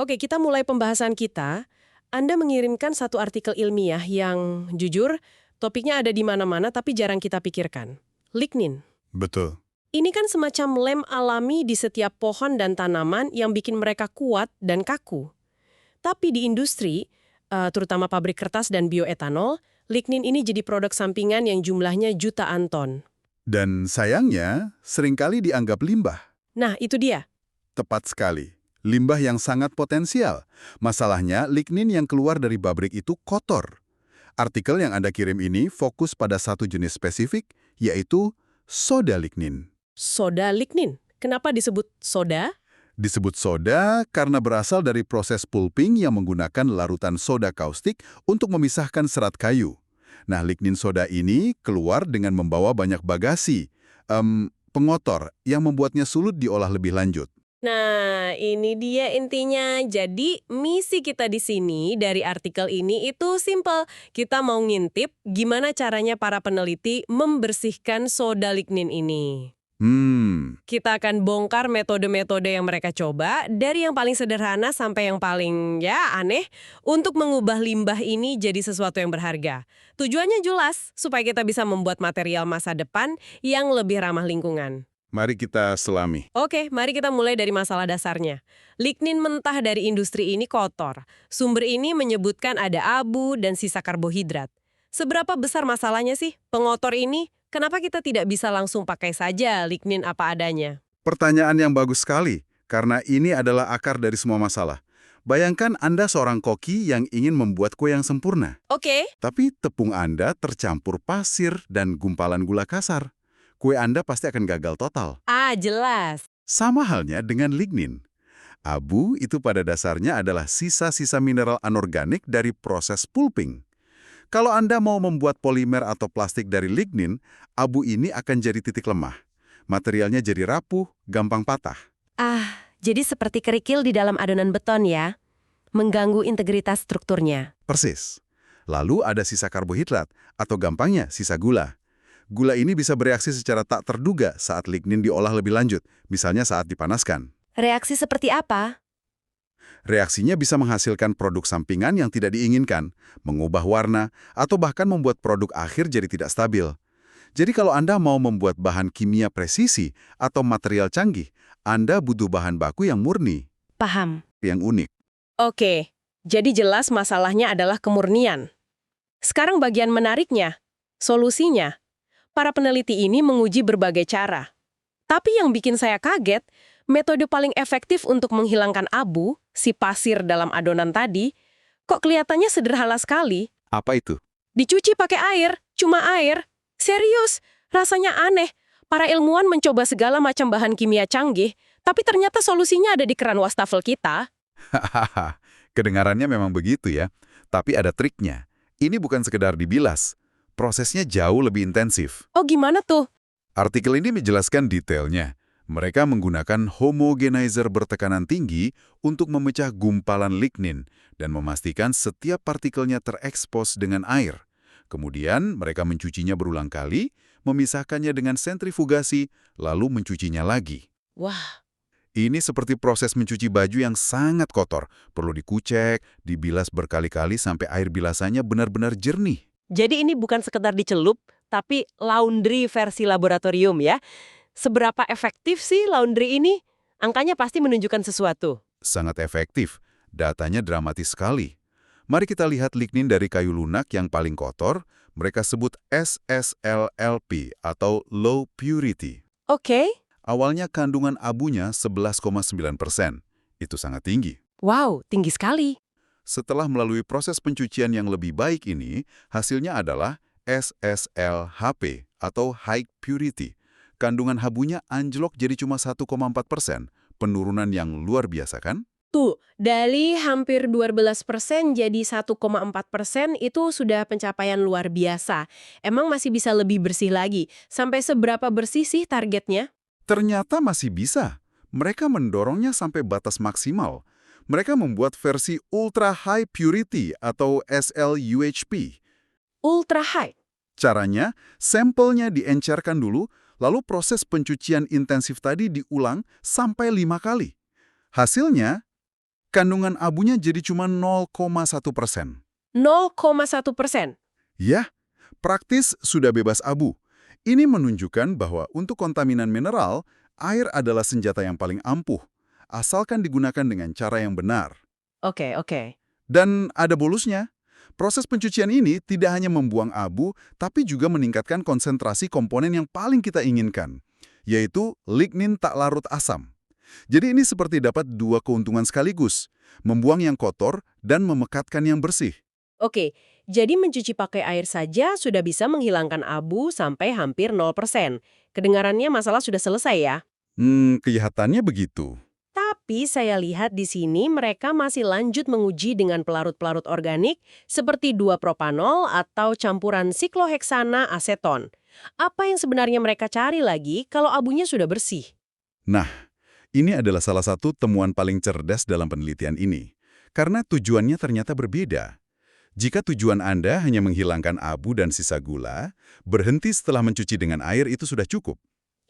Oke, kita mulai pembahasan kita. Anda mengirimkan satu artikel ilmiah yang jujur, topiknya ada di mana-mana tapi jarang kita pikirkan. Lignin. Betul. Ini kan semacam lem alami di setiap pohon dan tanaman yang bikin mereka kuat dan kaku. Tapi di industri, terutama pabrik kertas dan bioetanol, lignin ini jadi produk sampingan yang jumlahnya jutaan ton. Dan sayangnya, seringkali dianggap limbah. Nah, itu dia. Tepat sekali. Limbah yang sangat potensial. Masalahnya, lignin yang keluar dari pabrik itu kotor. Artikel yang Anda kirim ini fokus pada satu jenis spesifik, yaitu soda lignin. Soda lignin. Kenapa disebut soda? Disebut soda karena berasal dari proses pulping yang menggunakan larutan soda kaustik untuk memisahkan serat kayu. Nah, lignin soda ini keluar dengan membawa banyak bagasi, pengotor yang membuatnya sulit diolah lebih lanjut. Nah, ini dia intinya. Jadi, misi kita di sini dari artikel ini itu simple. Kita mau ngintip gimana caranya para peneliti membersihkan soda lignin ini. Kita akan bongkar metode-metode yang mereka coba, dari yang paling sederhana sampai yang paling, aneh, untuk mengubah limbah ini jadi sesuatu yang berharga. Tujuannya jelas, supaya kita bisa membuat material masa depan yang lebih ramah lingkungan. Mari kita selami. Oke, mari kita mulai dari masalah dasarnya. Lignin mentah dari industri ini kotor. Sumber ini menyebutkan ada abu dan sisa karbohidrat. Seberapa besar masalahnya sih pengotor ini? Kenapa kita tidak bisa langsung pakai saja lignin apa adanya? Pertanyaan yang bagus sekali, karena ini adalah akar dari semua masalah. Bayangkan Anda seorang koki yang ingin membuat kue yang sempurna. Oke. Tapi tepung Anda tercampur pasir dan gumpalan gula kasar. Kue Anda pasti akan gagal total. Ah, jelas. Sama halnya dengan lignin. Abu itu pada dasarnya adalah sisa-sisa mineral anorganik dari proses pulping. Kalau Anda mau membuat polimer atau plastik dari lignin, abu ini akan jadi titik lemah. Materialnya jadi rapuh, gampang patah. Ah, jadi seperti kerikil di dalam adonan beton ya? Mengganggu integritas strukturnya. Persis. Lalu ada sisa karbohidrat, atau gampangnya sisa gula. Gula ini bisa bereaksi secara tak terduga saat lignin diolah lebih lanjut, misalnya saat dipanaskan. Reaksi seperti apa? Reaksinya bisa menghasilkan produk sampingan yang tidak diinginkan, mengubah warna, atau bahkan membuat produk akhir jadi tidak stabil. Jadi kalau Anda mau membuat bahan kimia presisi atau material canggih, Anda butuh bahan baku yang murni, Paham. yang unik. Oke, jadi jelas masalahnya adalah kemurnian. Sekarang bagian menariknya, solusinya. Para peneliti ini menguji berbagai cara. Tapi yang bikin saya kaget, metode paling efektif untuk menghilangkan abu, si pasir dalam adonan tadi, kok kelihatannya sederhana sekali. Apa itu? Dicuci pakai air, cuma air. Serius, rasanya aneh. Para ilmuwan mencoba segala macam bahan kimia canggih, tapi ternyata solusinya ada di keran wastafel kita. Hahaha, kedengarannya memang begitu ya. Tapi ada triknya. Ini bukan sekedar dibilas. Prosesnya jauh lebih intensif. Oh gimana tuh? Artikel ini menjelaskan detailnya. Mereka menggunakan homogenizer bertekanan tinggi untuk memecah gumpalan lignin dan memastikan setiap partikelnya terekspos dengan air. Kemudian mereka mencucinya berulang kali, memisahkannya dengan sentrifugasi, lalu mencucinya lagi. Wah, Ini seperti proses mencuci baju yang sangat kotor. Perlu dikucek, dibilas berkali-kali sampai air bilasannya benar-benar jernih. jadi ini bukan sekedar dicelup, tapi laundry versi laboratorium ya. Seberapa efektif sih laundry ini? Angkanya pasti menunjukkan sesuatu. Sangat efektif. Datanya dramatis sekali. Mari kita lihat lignin dari kayu lunak yang paling kotor, mereka sebut SSLLP atau Low Purity. Oke. Awalnya kandungan abunya 11,9%. Itu sangat tinggi. Wow, tinggi sekali. Setelah melalui proses pencucian yang lebih baik ini, hasilnya adalah SSLHP atau High Purity. Kandungan habunya anjlok jadi cuma 1,4%. Penurunan yang luar biasa kan? Tuh, dari hampir 12% jadi 1,4% itu sudah pencapaian luar biasa. Emang masih bisa lebih bersih lagi? Sampai seberapa bersih sih targetnya? Ternyata masih bisa. Mereka mendorongnya sampai batas maksimal. Mereka membuat versi Ultra High Purity atau SLUHP. Ultra high. Caranya, sampelnya diencerkan dulu, lalu proses pencucian intensif tadi diulang sampai 5 kali. Hasilnya, kandungan abunya jadi cuma 0,1%. 0,1%. Ya, praktis sudah bebas abu. Ini menunjukkan bahwa untuk kontaminan mineral, air adalah senjata yang paling ampuh, asalkan digunakan dengan cara yang benar. Oke, oke. Dan ada bolusnya. Proses pencucian ini tidak hanya membuang abu, tapi juga meningkatkan konsentrasi komponen yang paling kita inginkan, yaitu lignin tak larut asam. Jadi ini seperti dapat dua keuntungan sekaligus, membuang yang kotor dan memekatkan yang bersih. Oke, jadi mencuci pakai air saja sudah bisa menghilangkan abu sampai hampir 0%. Kedengarannya masalah sudah selesai ya. Kelihatannya begitu. Tapi saya lihat di sini mereka masih lanjut menguji dengan pelarut-pelarut organik seperti 2-propanol atau campuran sikloheksana aseton. Apa yang sebenarnya mereka cari lagi kalau abunya sudah bersih? Nah, ini adalah salah satu temuan paling cerdas dalam penelitian ini. Karena tujuannya ternyata berbeda. Jika tujuan Anda hanya menghilangkan abu dan sisa gula, berhenti setelah mencuci dengan air itu sudah cukup.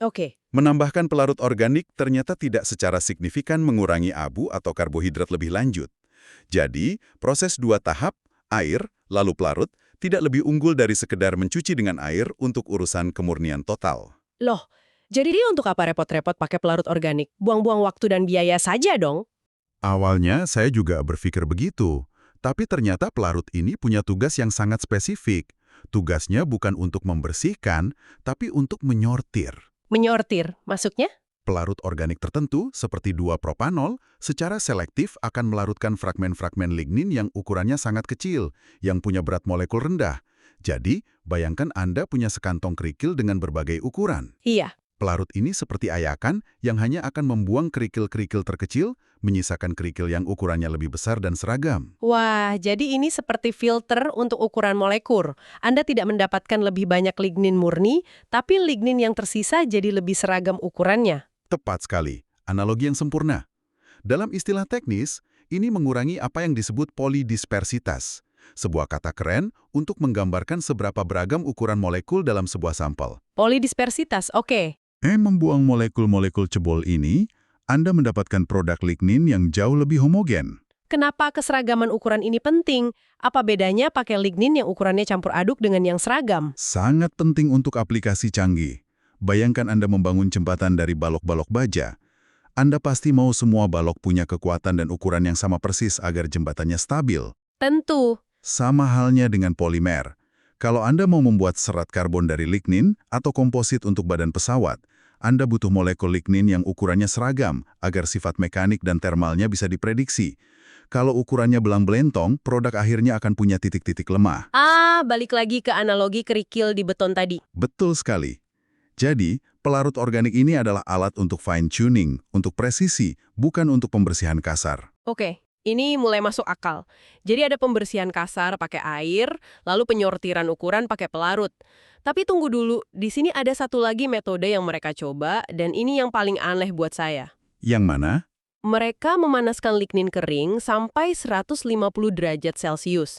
Oke, Menambahkan pelarut organik ternyata tidak secara signifikan mengurangi abu atau karbohidrat lebih lanjut. Jadi, proses 2 tahap, air, lalu pelarut, tidak lebih unggul dari sekedar mencuci dengan air untuk urusan kemurnian total. loh, jadi dia untuk apa repot-repot pakai pelarut organik? Buang-buang waktu dan biaya saja dong. Awalnya saya juga berpikir begitu, tapi ternyata pelarut ini punya tugas yang sangat spesifik. Tugasnya bukan untuk membersihkan, tapi untuk menyortir. Menyortir, masuknya? Pelarut organik tertentu, seperti 2-propanol, secara selektif akan melarutkan fragmen-fragmen lignin yang ukurannya sangat kecil, yang punya berat molekul rendah. Jadi, bayangkan Anda punya sekantong kerikil dengan berbagai ukuran. Iya. Pelarut ini seperti ayakan yang hanya akan membuang kerikil-kerikil terkecil, menyisakan kerikil yang ukurannya lebih besar dan seragam. Wah, jadi ini seperti filter untuk ukuran molekul. Anda tidak mendapatkan lebih banyak lignin murni, tapi lignin yang tersisa jadi lebih seragam ukurannya. Tepat sekali, analogi yang sempurna. Dalam istilah teknis, ini mengurangi apa yang disebut polidispersitas, sebuah kata keren untuk menggambarkan seberapa beragam ukuran molekul dalam sebuah sampel. Polidispersitas, oke. Membuang molekul-molekul cebol ini, Anda mendapatkan produk lignin yang jauh lebih homogen. Kenapa keseragaman ukuran ini penting? Apa bedanya pakai lignin yang ukurannya campur aduk dengan yang seragam? Sangat penting untuk aplikasi canggih. Bayangkan Anda membangun jembatan dari balok-balok baja. Anda pasti mau semua balok punya kekuatan dan ukuran yang sama persis agar jembatannya stabil. Tentu. Sama halnya dengan polimer. Kalau Anda mau membuat serat karbon dari lignin atau komposit untuk badan pesawat, Anda butuh molekul lignin yang ukurannya seragam agar sifat mekanik dan termalnya bisa diprediksi. Kalau ukurannya belang-belentong, produk akhirnya akan punya titik-titik lemah. Balik lagi ke analogi kerikil di beton tadi. Betul sekali. Jadi, pelarut organik ini adalah alat untuk fine-tuning, untuk presisi, bukan untuk pembersihan kasar. Oke, ini mulai masuk akal. Jadi ada pembersihan kasar pakai air, lalu penyortiran ukuran pakai pelarut. Tapi tunggu dulu, di sini ada satu lagi metode yang mereka coba, dan ini yang paling aneh buat saya. Yang mana? Mereka memanaskan lignin kering sampai 150 derajat Celcius.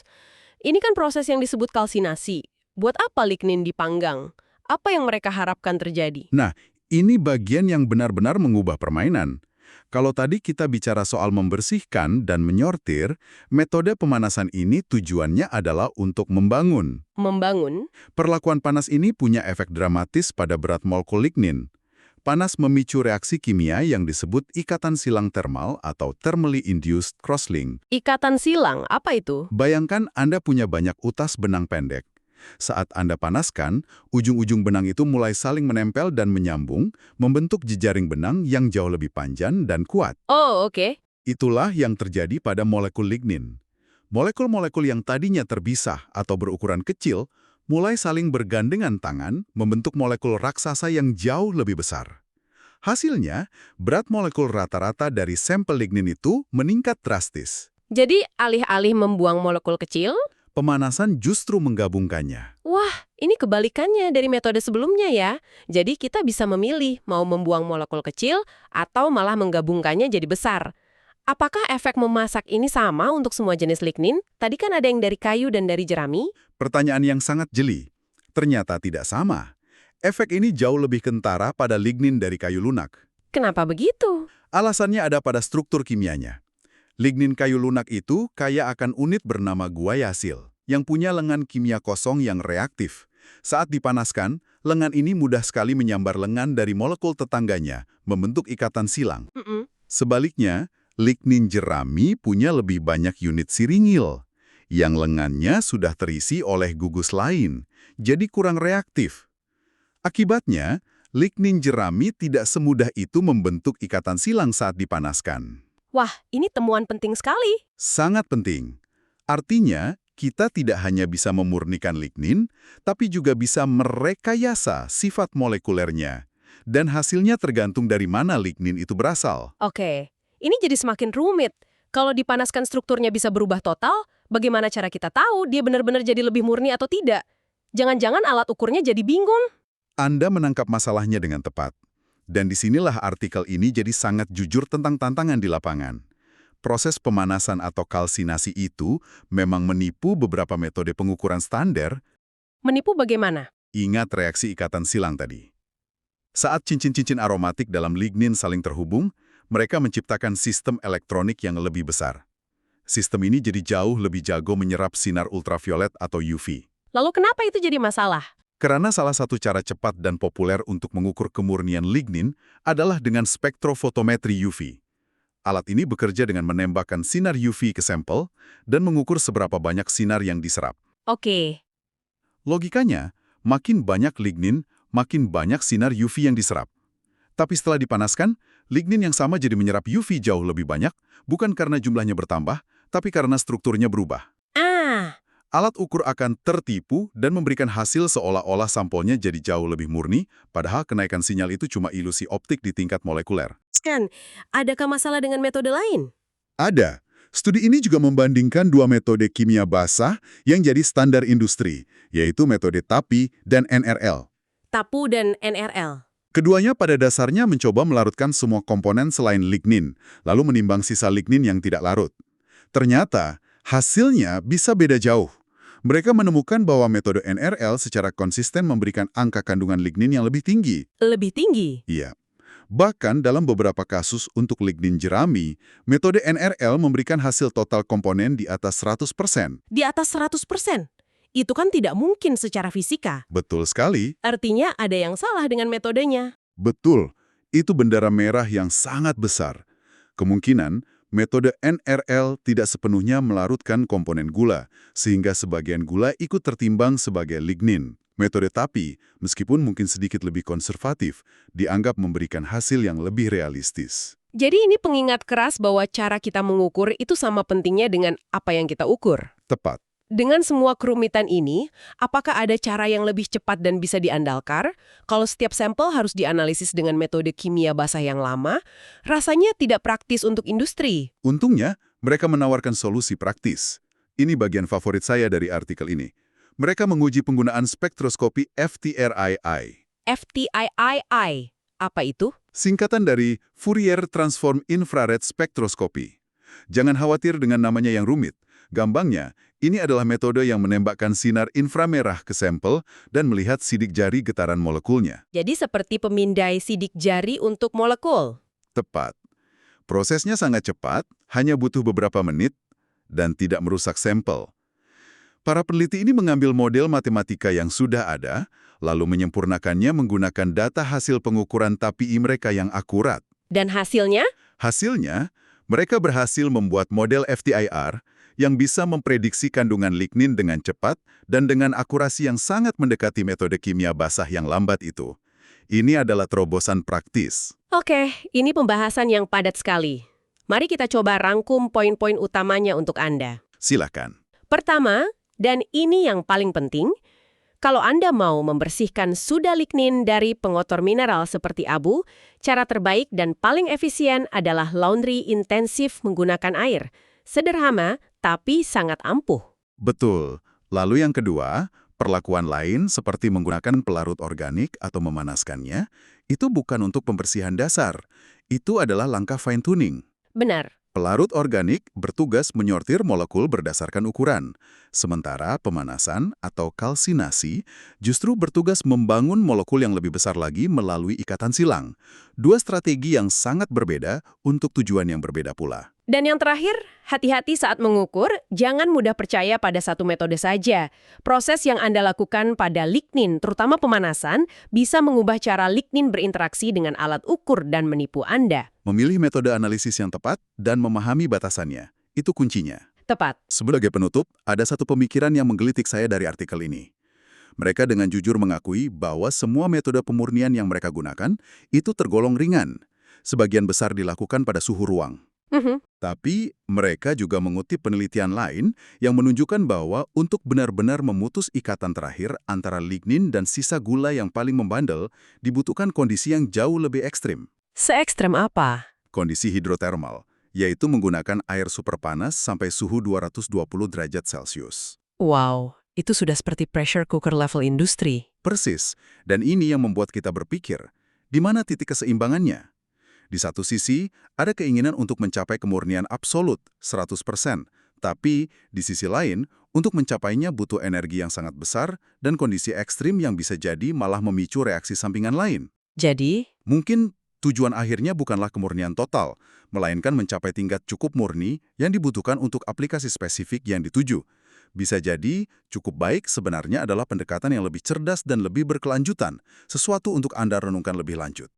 Ini kan proses yang disebut kalsinasi. Buat apa lignin dipanggang? Apa yang mereka harapkan terjadi? Nah, ini bagian yang benar-benar mengubah permainan. Kalau tadi kita bicara soal membersihkan dan menyortir, metode pemanasan ini tujuannya adalah untuk membangun. Membangun? Perlakuan panas ini punya efek dramatis pada berat molekul lignin. Panas memicu reaksi kimia yang disebut ikatan silang termal atau thermally induced crosslink. Ikatan silang, apa itu? Bayangkan Anda punya banyak utas benang pendek. Saat Anda panaskan, ujung-ujung benang itu mulai saling menempel dan menyambung, membentuk jejaring benang yang jauh lebih panjang dan kuat. Oh, oke. Itulah yang terjadi pada molekul lignin. Molekul-molekul yang tadinya terpisah atau berukuran kecil, mulai saling bergandengan tangan, membentuk molekul raksasa yang jauh lebih besar. Hasilnya, berat molekul rata-rata dari sampel lignin itu meningkat drastis. Jadi alih-alih membuang molekul kecil, Pemanasan justru menggabungkannya. wah, ini kebalikannya dari metode sebelumnya ya. Jadi kita bisa memilih mau membuang molekul kecil atau malah menggabungkannya jadi besar. Apakah efek memasak ini sama untuk semua jenis lignin? Tadi kan ada yang dari kayu dan dari jerami. Pertanyaan yang sangat jeli. Ternyata tidak sama. Efek ini jauh lebih kentara pada lignin dari kayu lunak. Kenapa begitu? Alasannya ada pada struktur kimianya. Lignin kayu lunak itu kaya akan unit bernama guaiasil, yang punya lengan kimia kosong yang reaktif. Saat dipanaskan, lengan ini mudah sekali menyambar lengan dari molekul tetangganya, membentuk ikatan silang. Mm-mm. Sebaliknya, lignin jerami punya lebih banyak unit siringil, yang lengannya sudah terisi oleh gugus lain, jadi kurang reaktif. Akibatnya, lignin jerami tidak semudah itu membentuk ikatan silang saat dipanaskan. Wah, ini temuan penting sekali. Sangat penting. Artinya, kita tidak hanya bisa memurnikan lignin, tapi juga bisa merekayasa sifat molekulernya. Dan hasilnya tergantung dari mana lignin itu berasal. Oke, ini jadi semakin rumit. Kalau dipanaskan strukturnya bisa berubah total, bagaimana cara kita tahu dia benar-benar jadi lebih murni atau tidak? Jangan-jangan alat ukurnya jadi bingung. Anda menangkap masalahnya dengan tepat. Dan disinilah artikel ini jadi sangat jujur tentang tantangan di lapangan. Proses pemanasan atau kalsinasi itu memang menipu beberapa metode pengukuran standar. Menipu bagaimana? Ingat reaksi ikatan silang tadi. Saat cincin-cincin aromatik dalam lignin saling terhubung, mereka menciptakan sistem elektronik yang lebih besar. Sistem ini jadi jauh lebih jago menyerap sinar ultraviolet atau UV. Lalu kenapa itu jadi masalah? Karena salah satu cara cepat dan populer untuk mengukur kemurnian lignin adalah dengan spektrofotometri UV. Alat ini bekerja dengan menembakkan sinar UV ke sampel dan mengukur seberapa banyak sinar yang diserap. Oke, Logikanya, makin banyak lignin, makin banyak sinar UV yang diserap. Tapi setelah dipanaskan, lignin yang sama jadi menyerap UV jauh lebih banyak, bukan karena jumlahnya bertambah, tapi karena strukturnya berubah. Alat ukur akan tertipu dan memberikan hasil seolah-olah sampelnya jadi jauh lebih murni, padahal kenaikan sinyal itu cuma ilusi optik di tingkat molekuler. Scan, adakah masalah dengan metode lain? Ada. Studi ini juga membandingkan dua metode kimia basah yang jadi standar industri, yaitu metode TAPI dan NRL. TAPU dan NRL. Keduanya pada dasarnya mencoba melarutkan semua komponen selain lignin, lalu menimbang sisa lignin yang tidak larut. Ternyata, hasilnya bisa beda jauh. Mereka menemukan bahwa metode NRL secara konsisten memberikan angka kandungan lignin yang lebih tinggi. Lebih tinggi? Iya. Bahkan dalam beberapa kasus untuk lignin jerami, metode NRL memberikan hasil total komponen di atas 100%. Di atas 100%? Itu kan tidak mungkin secara fisika. Betul sekali. Artinya ada yang salah dengan metodenya. Betul. Itu bendera merah yang sangat besar. Kemungkinan, metode NRL tidak sepenuhnya melarutkan komponen gula, sehingga sebagian gula ikut tertimbang sebagai lignin. Metode TAPI, meskipun mungkin sedikit lebih konservatif, dianggap memberikan hasil yang lebih realistis. Jadi ini pengingat keras bahwa cara kita mengukur itu sama pentingnya dengan apa yang kita ukur. Tepat. Dengan semua kerumitan ini, apakah ada cara yang lebih cepat dan bisa diandalkan? Kalau setiap sampel harus dianalisis dengan metode kimia basah yang lama, rasanya tidak praktis untuk industri. Untungnya, mereka menawarkan solusi praktis. Ini bagian favorit saya dari artikel ini. Mereka menguji penggunaan spektroskopi FTRII. FTIII, apa itu? Singkatan dari Fourier Transform Infrared Spectroscopy. Jangan khawatir dengan namanya yang rumit. Gampangnya, ini adalah metode yang menembakkan sinar inframerah ke sampel dan melihat sidik jari getaran molekulnya. Jadi seperti pemindai sidik jari untuk molekul. Tepat. Prosesnya sangat cepat, hanya butuh beberapa menit, dan tidak merusak sampel. Para peneliti ini mengambil model matematika yang sudah ada, lalu menyempurnakannya menggunakan data hasil pengukuran TAPI mereka yang akurat. Dan hasilnya? Hasilnya, mereka berhasil membuat model FTIR yang bisa memprediksi kandungan lignin dengan cepat dan dengan akurasi yang sangat mendekati metode kimia basah yang lambat itu. Ini adalah terobosan praktis. Oke, ini pembahasan yang padat sekali. Mari kita coba rangkum poin-poin utamanya untuk Anda. Silakan. Pertama, dan ini yang paling penting, kalau Anda mau membersihkan suda lignin dari pengotor mineral seperti abu, cara terbaik dan paling efisien adalah laundry intensif menggunakan air. Sederhana, tapi sangat ampuh. Betul. Lalu yang kedua, perlakuan lain seperti menggunakan pelarut organik atau memanaskannya, itu bukan untuk pembersihan dasar. Itu adalah langkah fine-tuning. Benar. Pelarut organik bertugas menyortir molekul berdasarkan ukuran, sementara pemanasan atau kalsinasi justru bertugas membangun molekul yang lebih besar lagi melalui ikatan silang. Dua strategi yang sangat berbeda untuk tujuan yang berbeda pula. Dan yang terakhir, hati-hati saat mengukur, jangan mudah percaya pada satu metode saja. Proses yang Anda lakukan pada lignin, terutama pemanasan, bisa mengubah cara lignin berinteraksi dengan alat ukur dan menipu Anda. Memilih metode analisis yang tepat dan memahami batasannya, itu kuncinya. Tepat. Sebagai penutup, ada satu pemikiran yang menggelitik saya dari artikel ini. Mereka dengan jujur mengakui bahwa semua metode pemurnian yang mereka gunakan itu tergolong ringan. Sebagian besar dilakukan pada suhu ruang. Tapi mereka juga mengutip penelitian lain yang menunjukkan bahwa untuk benar-benar memutus ikatan terakhir antara lignin dan sisa gula yang paling membandel, dibutuhkan kondisi yang jauh lebih ekstrim. Se-ekstrem apa? Kondisi hidrotermal, yaitu menggunakan air super panas sampai suhu 220 derajat Celcius. Wow, itu sudah seperti pressure cooker level industri. Persis, dan ini yang membuat kita berpikir, di mana titik keseimbangannya? Di satu sisi, ada keinginan untuk mencapai kemurnian absolut, 100%. Tapi, di sisi lain, untuk mencapainya butuh energi yang sangat besar dan kondisi ekstrim yang bisa jadi malah memicu reaksi sampingan lain. Jadi, Mungkin tujuan akhirnya bukanlah kemurnian total, melainkan mencapai tingkat cukup murni yang dibutuhkan untuk aplikasi spesifik yang dituju. Bisa jadi, cukup baik sebenarnya adalah pendekatan yang lebih cerdas dan lebih berkelanjutan, sesuatu untuk Anda renungkan lebih lanjut.